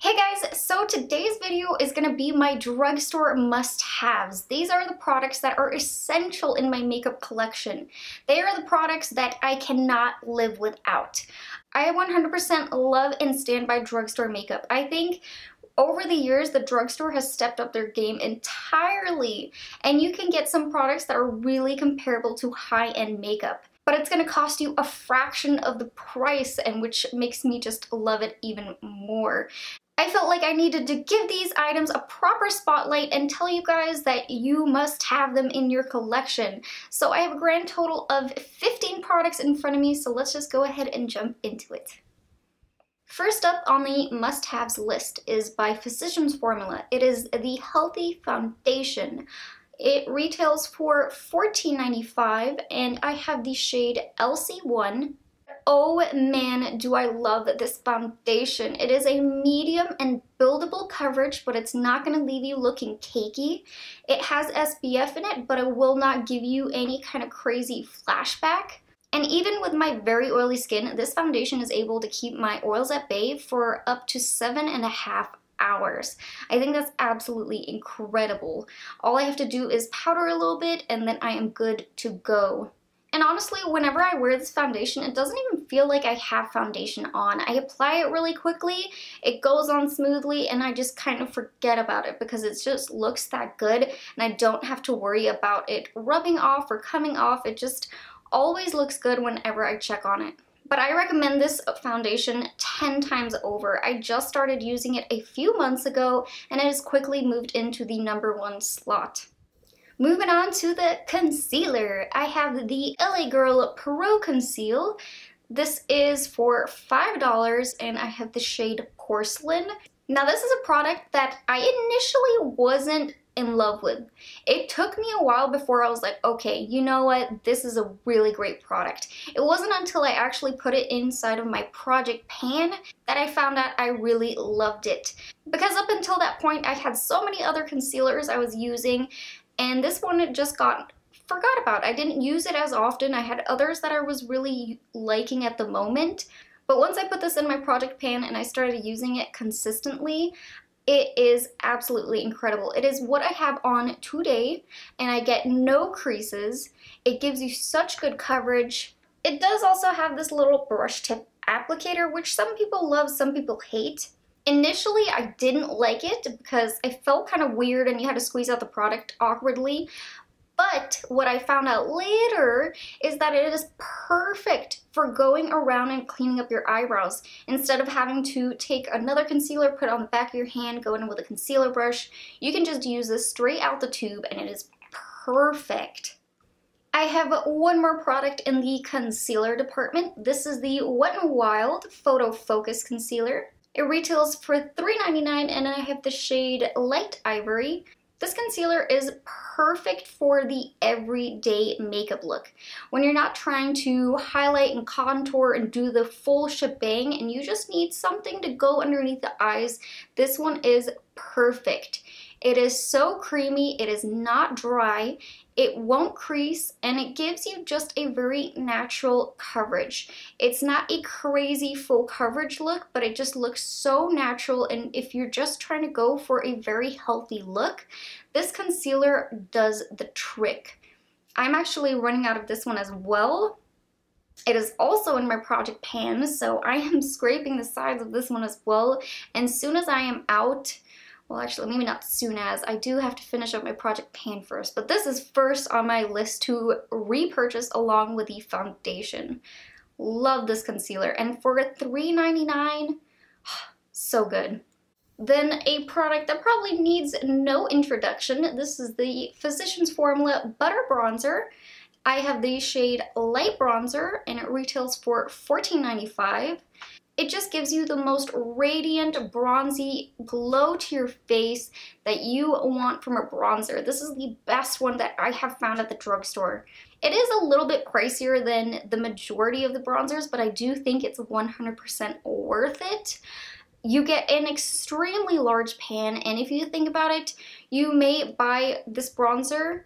Hey guys, so today's video is going to be my drugstore must-haves. These are the products that are essential in my makeup collection. They are the products that I cannot live without. I 100% love and stand by drugstore makeup. I think over the years, the drugstore has stepped up their game entirely, and you can get some products that are really comparable to high-end makeup. But it's going to cost you a fraction of the price, and which makes me just love it even more. I felt like I needed to give these items a proper spotlight and tell you guys that you must have them in your collection. So I have a grand total of 15 products in front of me, so let's just go ahead and jump into it. First up on the must-haves list is by Physicians Formula. It is the Healthy Foundation. It retails for $14.95 and I have the shade LC1. Oh man, do I love this foundation. It is a medium and buildable coverage, but it's not going to leave you looking cakey. It has SPF in it, but it will not give you any kind of crazy flashback. And even with my very oily skin, this foundation is able to keep my oils at bay for up to 7.5 hours. I think that's absolutely incredible. All I have to do is powder a little bit and then I am good to go. And honestly, whenever I wear this foundation, it doesn't even feel like I have foundation on. I apply it really quickly, it goes on smoothly, and I just kind of forget about it because it just looks that good and I don't have to worry about it rubbing off or coming off. It just always looks good whenever I check on it. But I recommend this foundation 10 times over. I just started using it a few months ago and it has quickly moved into the #1 slot. Moving on to the concealer, I have the LA Girl Pro Conceal. This is for $5 and I have the shade Porcelain. Now this is a product that I initially wasn't in love with. It took me a while before I was like, okay, you know what, this is a really great product. It wasn't until I actually put it inside of my project pan that I found out I really loved it. Because up until that point, I had so many other concealers I was using, and this one it just got forgot about. I didn't use it as often. I had others that I was really liking at the moment. But once I put this in my project pan and I started using it consistently, it is absolutely incredible. It is what I have on today and I get no creases. It gives you such good coverage. It does also have this little brush tip applicator, which some people love, some people hate. Initially, I didn't like it because I felt kind of weird and you had to squeeze out the product awkwardly. But what I found out later is that it is perfect for going around and cleaning up your eyebrows. Instead of having to take another concealer, put it on the back of your hand, go in with a concealer brush, you can just use this straight out the tube and it is perfect. I have one more product in the concealer department. This is the Wet n Wild Photo Focus Concealer. It retails for $3.99 and I have the shade Light Ivory. This concealer is perfect for the everyday makeup look. When you're not trying to highlight and contour and do the full shebang and you just need something to go underneath the eyes, this one is perfect. It is so creamy, it is not dry, it won't crease, and it gives you just a very natural coverage. It's not a crazy full coverage look, but it just looks so natural, and if you're just trying to go for a very healthy look, this concealer does the trick. I'm actually running out of this one as well. It is also in my project pan, so I am scraping the sides of this one as well, and as soon as I am out, well, actually, maybe not soon as. I do have to finish up my project pan first, but this is first on my list to repurchase along with the foundation. Love this concealer, and for $3.99, so good. Then a product that probably needs no introduction. This is the Physicians Formula Butter Bronzer. I have the shade Light Bronzer, and it retails for $14.95. It just gives you the most radiant, bronzy glow to your face that you want from a bronzer. This is the best one that I have found at the drugstore. It is a little bit pricier than the majority of the bronzers, but I do think it's 100% worth it. You get an extremely large pan, and if you think about it, you may buy this bronzer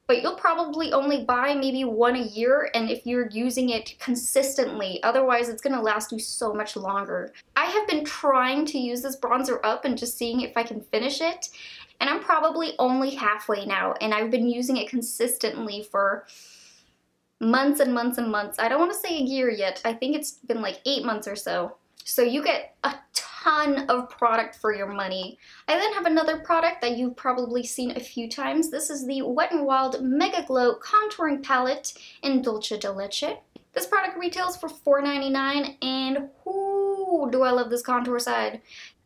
but you'll probably only buy maybe one a year, and if you're using it consistently, otherwise it's gonna last you so much longer. I have been trying to use this bronzer up and just seeing if I can finish it, and I'm probably only halfway now, and I've been using it consistently for months and months and months. I don't want to say a year yet. I think it's been like 8 months or so. So you get a ton of product for your money. I then have another product that you've probably seen a few times. This is the Wet n Wild Mega Glow Contouring Palette in Dulce de Leche. This product retails for $4.99, and whoo, do I love this contour side.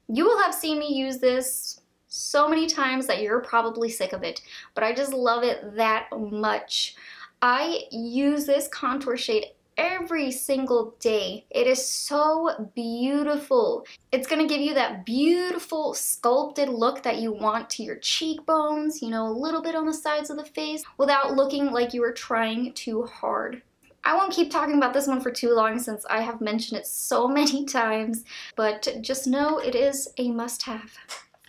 You will have seen me use this so many times that you're probably sick of it, but I just love it that much. I use this contour shade every single day. It is so beautiful. It's gonna give you that beautiful sculpted look that you want to your cheekbones, you know, a little bit on the sides of the face without looking like you are trying too hard. I won't keep talking about this one for too long since I have mentioned it so many times, but just know it is a must-have.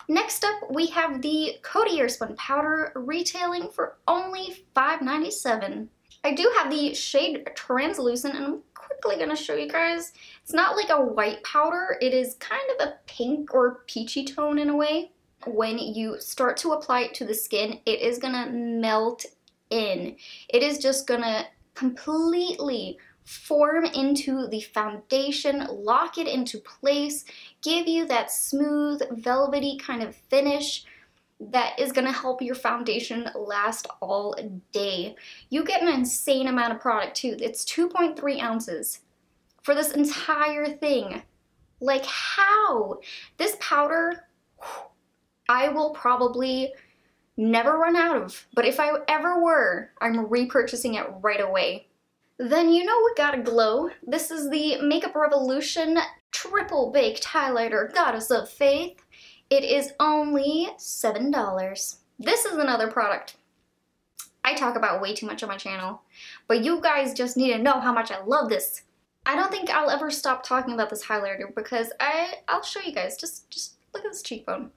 Next up, we have the Coty Airspun Powder retailing for only $5.97. I do have the shade Translucent, and I'm quickly going to show you guys. It's not like a white powder. It is kind of a pink or peachy tone in a way. When you start to apply it to the skin, it is going to melt in. It is just going to completely form into the foundation, lock it into place, give you that smooth, velvety kind of finish that is going to help your foundation last all day. You get an insane amount of product too. It's 2.3 ounces for this entire thing. Like, how? This powder, I will probably never run out of, but if I ever were, I'm repurchasing it right away. Then you know we gotta glow. This is the Makeup Revolution Triple Baked Highlighter Goddess of Faith. It is only $7. This is another product I talk about way too much on my channel, but you guys just need to know how much I love this. I don't think I'll ever stop talking about this highlighter because I'll show you guys. Just look at this cheekbone.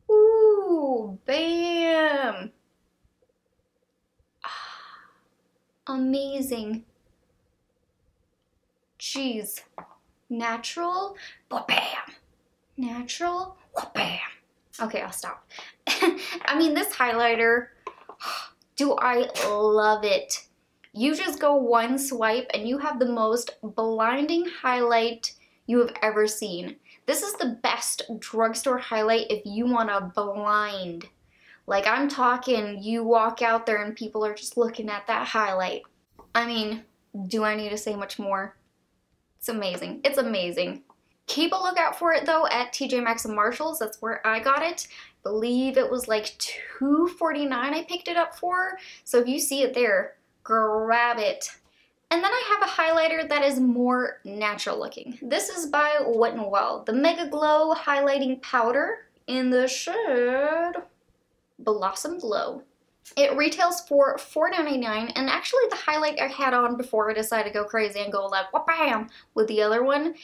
Ooh, bam! Amazing. Jeez. Natural, bam. Natural, bam. Okay, I'll stop. I mean, this highlighter, do I love it. You just go one swipe and you have the most blinding highlight you have ever seen. This is the best drugstore highlight if you want to blind. Like, I'm talking, you walk out there and people are just looking at that highlight. I mean, do I need to say much more? It's amazing. It's amazing. Keep a lookout for it though at TJ Maxx and Marshalls. That's where I got it. I believe it was like $2.49 I picked it up for. So if you see it there, grab it. And then I have a highlighter that is more natural looking. This is by Wet n Wild, the Mega Glow Highlighting Powder in the shade Blossom Glow. It retails for $4.99, and actually the highlight I had on before I decided to go crazy and go like wha-bam with the other one,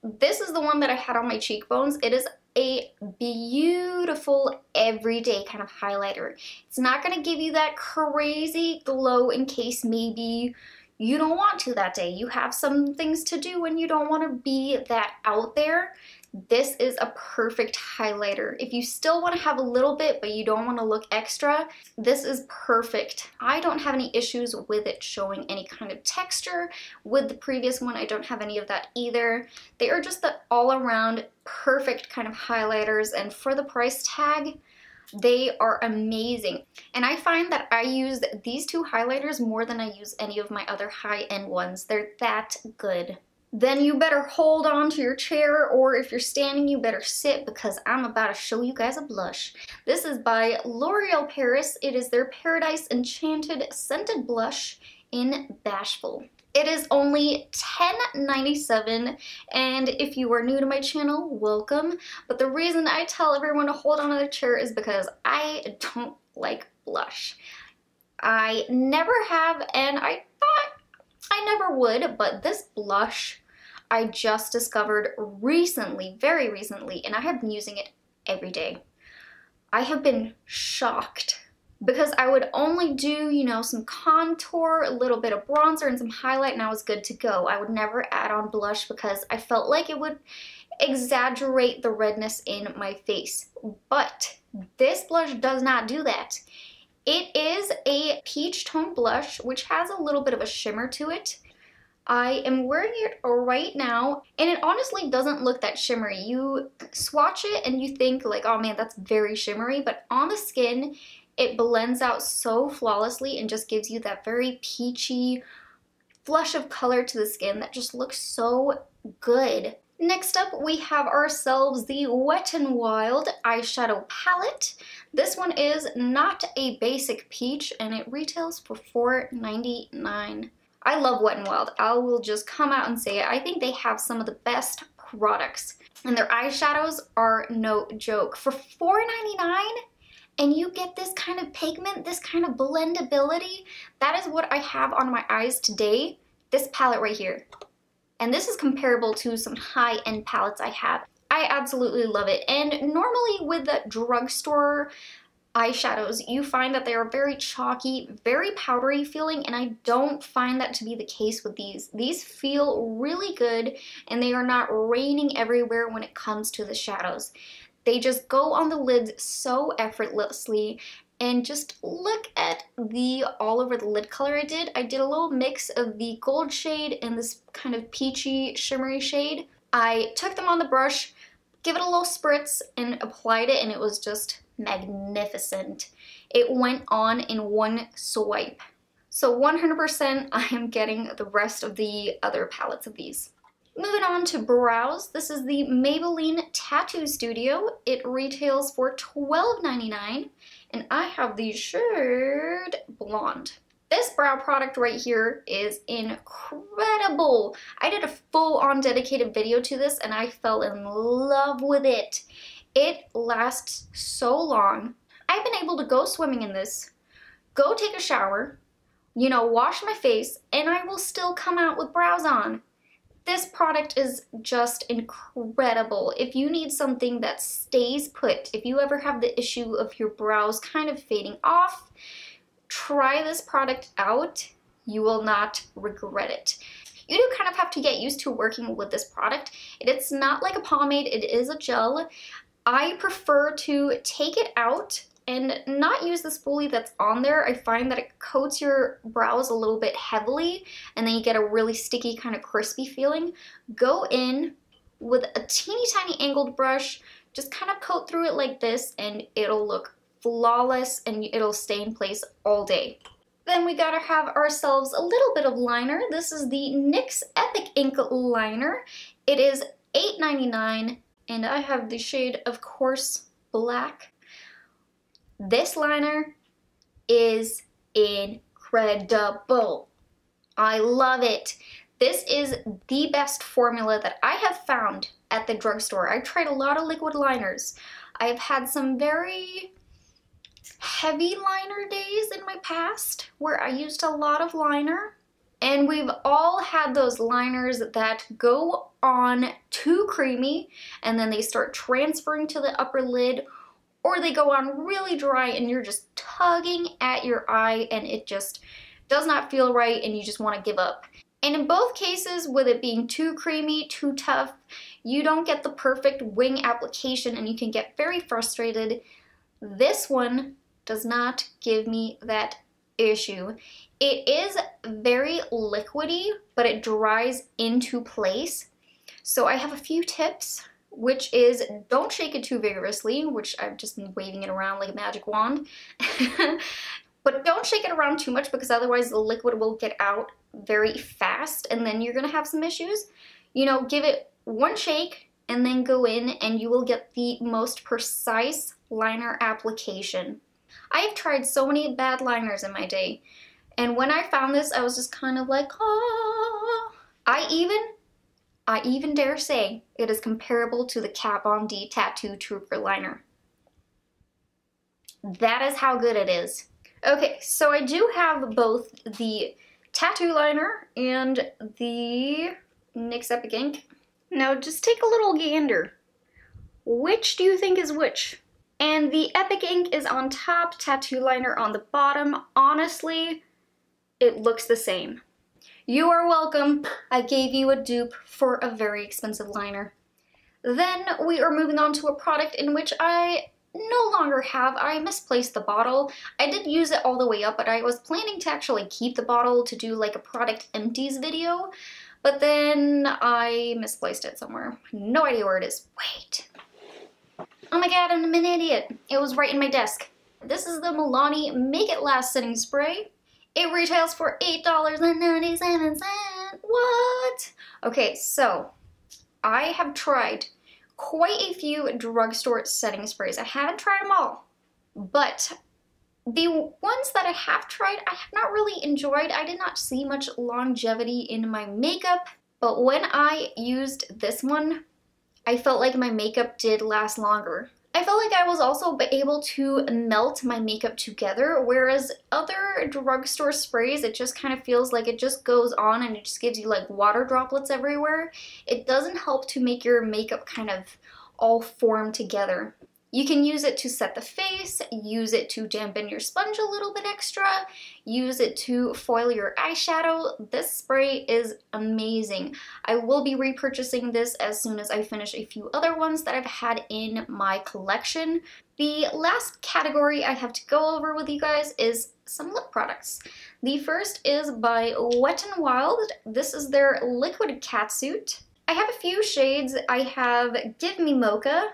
this is the one that I had on my cheekbones. It is a beautiful everyday kind of highlighter. It's not going to give you that crazy glow in case maybe you don't want to that day. You have some things to do and you don't want to be that out there. This is a perfect highlighter. If you still want to have a little bit but you don't want to look extra, this is perfect. I don't have any issues with it showing any kind of texture. With the previous one, I don't have any of that either. They are just the all-around perfect kind of highlighters, and for the price tag, they are amazing. And I find that I use these two highlighters more than I use any of my other high-end ones. They're that good. Then you better hold on to your chair, or if you're standing, you better sit, because I'm about to show you guys a blush. This is by L'Oreal Paris. It is their Paradise Enchanted Scented Blush in Bashful. It is only $10.97, and if you are new to my channel, welcome. But the reason I tell everyone to hold on to their chair is because I don't like blush. I never have, and I thought I never would, but this blush I just discovered recently, very recently, and I have been using it every day. I have been shocked because I would only do, you know, some contour, a little bit of bronzer, and some highlight, and I was good to go. I would never add on blush because I felt like it would exaggerate the redness in my face. But this blush does not do that. It is a peach tone blush, which has a little bit of a shimmer to it. I am wearing it right now, and it honestly doesn't look that shimmery. You swatch it and you think like, oh man, that's very shimmery, but on the skin, it blends out so flawlessly and just gives you that very peachy flush of color to the skin that just looks so good. Next up, we have ourselves the Wet n Wild eyeshadow palette. This one is not a basic peach, and it retails for $4.99. I love Wet n Wild. I will just come out and say it. I think they have some of the best products, and their eyeshadows are no joke. For $4.99, and you get this kind of pigment, this kind of blendability. That is what I have on my eyes today. This palette right here. And this is comparable to some high-end palettes I have. I absolutely love it. And normally with the drugstore eyeshadows, you find that they are very chalky, very powdery feeling, and I don't find that to be the case with these. These feel really good, and they are not raining everywhere when it comes to the shadows. They just go on the lids so effortlessly. And just look at the all over the lid color I did. I did a little mix of the gold shade and this kind of peachy shimmery shade. I took them on the brush, give it a little spritz, and applied it, and it was just magnificent. It went on in one swipe. So 100% I am getting the rest of the other palettes of these. Moving on to brows, this is the Maybelline Tattoo Studio. It retails for $12.99, and I have the shade Blonde. This brow product right here is incredible. I did a full-on dedicated video to this, and I fell in love with it. It lasts so long. I've been able to go swimming in this, go take a shower, you know, wash my face, and I will still come out with brows on. This product is just incredible. If you need something that stays put, if you ever have the issue of your brows kind of fading off, try this product out. You will not regret it. You do kind of have to get used to working with this product. It's not like a pomade, it is a gel. I prefer to take it out and not use the spoolie that's on there. I find that it coats your brows a little bit heavily, and then you get a really sticky kind of crispy feeling. Go in with a teeny tiny angled brush, just kind of coat through it like this, and it'll look flawless and it'll stay in place all day. Then we gotta have ourselves a little bit of liner. This is the NYX Epic Ink Liner. It is $8.99, and I have the shade, of course, Black. This liner is incredible. I love it. This is the best formula that I have found at the drugstore. I've tried a lot of liquid liners. I've had some very heavy liner days in my past where I used a lot of liner. And we've all had those liners that go on too creamy and then they start transferring to the upper lid, or they go on really dry and you're just tugging at your eye and it just does not feel right and you just want to give up. And in both cases, with it being too creamy, too tough, you don't get the perfect wing application and you can get very frustrated. This one does not give me that issue. It is very liquidy, but it dries into place. So I have a few tips, which is don't shake it too vigorously, which I've just been waving it around like a magic wand. But don't shake it around too much because otherwise the liquid will get out very fast and then you're gonna have some issues. You know, give it one shake and then go in and you will get the most precise liner application. I have tried so many bad liners in my day, and when I found this, I was just kind of like, oh. I even dare say it is comparable to the Kat Von D Tattoo Trooper liner. That is how good it is. Okay, so I do have both the tattoo liner and the NYX Epic Ink. Now just take a little gander. Which do you think is which? And the Epic ink is on top, tattoo liner on the bottom. Honestly, it looks the same. You are welcome. I gave you a dupe for a very expensive liner. Then we are moving on to a product in which I no longer have. I misplaced the bottle. I did use it all the way up, but I was planning to actually keep the bottle to do like a product empties video, but then I misplaced it somewhere. No idea where it is. Wait. Oh my god, I'm an idiot. It was right in my desk. This is the Milani Make It Last Setting Spray. It retails for $8.97. What? Okay, so I have tried quite a few drugstore setting sprays. I haven't tried them all, but the ones that I have tried, I have not really enjoyed. I did not see much longevity in my makeup, but when I used this one, I felt like my makeup did last longer. I felt like I was also able to melt my makeup together, whereas other drugstore sprays, it just kind of feels like it just goes on and it just gives you like water droplets everywhere. It doesn't help to make your makeup kind of all form together. You can use it to set the face, use it to dampen your sponge a little bit extra, use it to foil your eyeshadow. This spray is amazing. I will be repurchasing this as soon as I finish a few other ones that I've had in my collection. The last category I have to go over with you guys is some lip products. The first is by Wet n Wild. This is their liquid catsuit. I have a few shades. I have Give Me Mocha,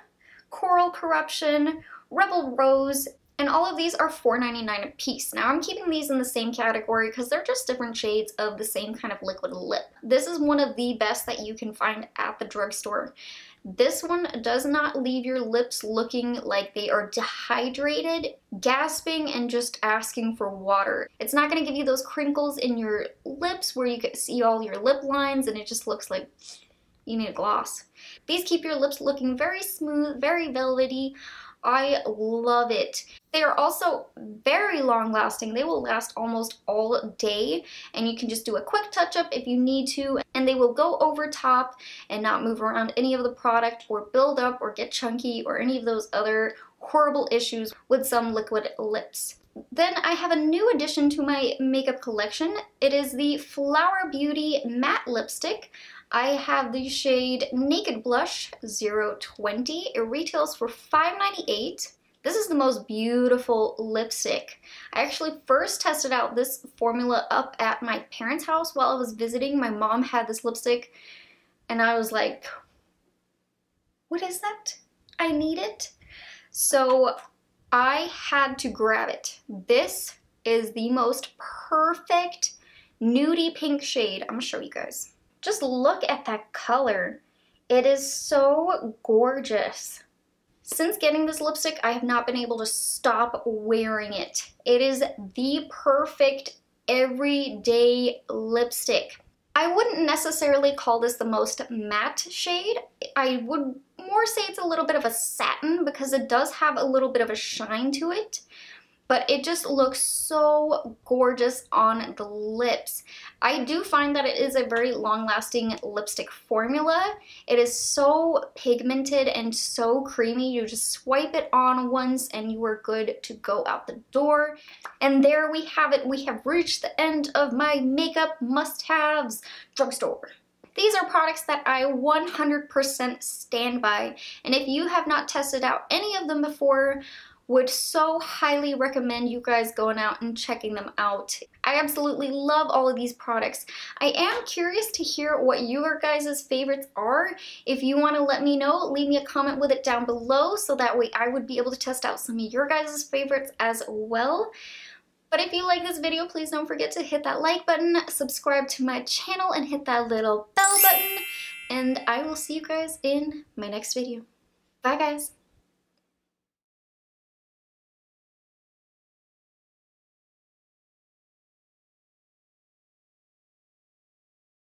Coral Corruption, Rebel Rose, and all of these are $4.99 a piece. Now I'm keeping these in the same category because they're just different shades of the same kind of liquid lip. This is one of the best that you can find at the drugstore. This one does not leave your lips looking like they are dehydrated, gasping, and just asking for water. It's not going to give you those crinkles in your lips where you can see all your lip lines and it just looks like you need a gloss. These keep your lips looking very smooth, very velvety. I love it. They are also very long lasting. They will last almost all day and you can just do a quick touch up if you need to, and they will go over top and not move around any of the product or build up or get chunky or any of those other horrible issues with some liquid lips. Then I have a new addition to my makeup collection. It is the Flower Beauty Matte Lipstick. I have the shade Naked Blush 020. It retails for $5.98. This is the most beautiful lipstick. I actually first tested out this formula up at my parents' house while I was visiting. My mom had this lipstick and I was like, what is that? I need it. So I had to grab it. This is the most perfect nudie pink shade. I'm gonna show you guys. Just look at that color. It is so gorgeous. Since getting this lipstick, I have not been able to stop wearing it. It is the perfect everyday lipstick. I wouldn't necessarily call this the most matte shade. I would more say it's a little bit of a satin because it does have a little bit of a shine to it, but it just looks so gorgeous on the lips. I do find that it is a very long-lasting lipstick formula. It is so pigmented and so creamy. You just swipe it on once and you are good to go out the door. And there we have it. We have reached the end of my makeup must-haves drugstore. These are products that I 100% stand by. And if you have not tested out any of them before, would so highly recommend you guys going out and checking them out. I absolutely love all of these products. I am curious to hear what your guys' favorites are. If you want to let me know, leave me a comment with it down below so that way I would be able to test out some of your guys' favorites as well. But if you like this video, please don't forget to hit that like button, subscribe to my channel, and hit that little bell button. And I will see you guys in my next video. Bye guys!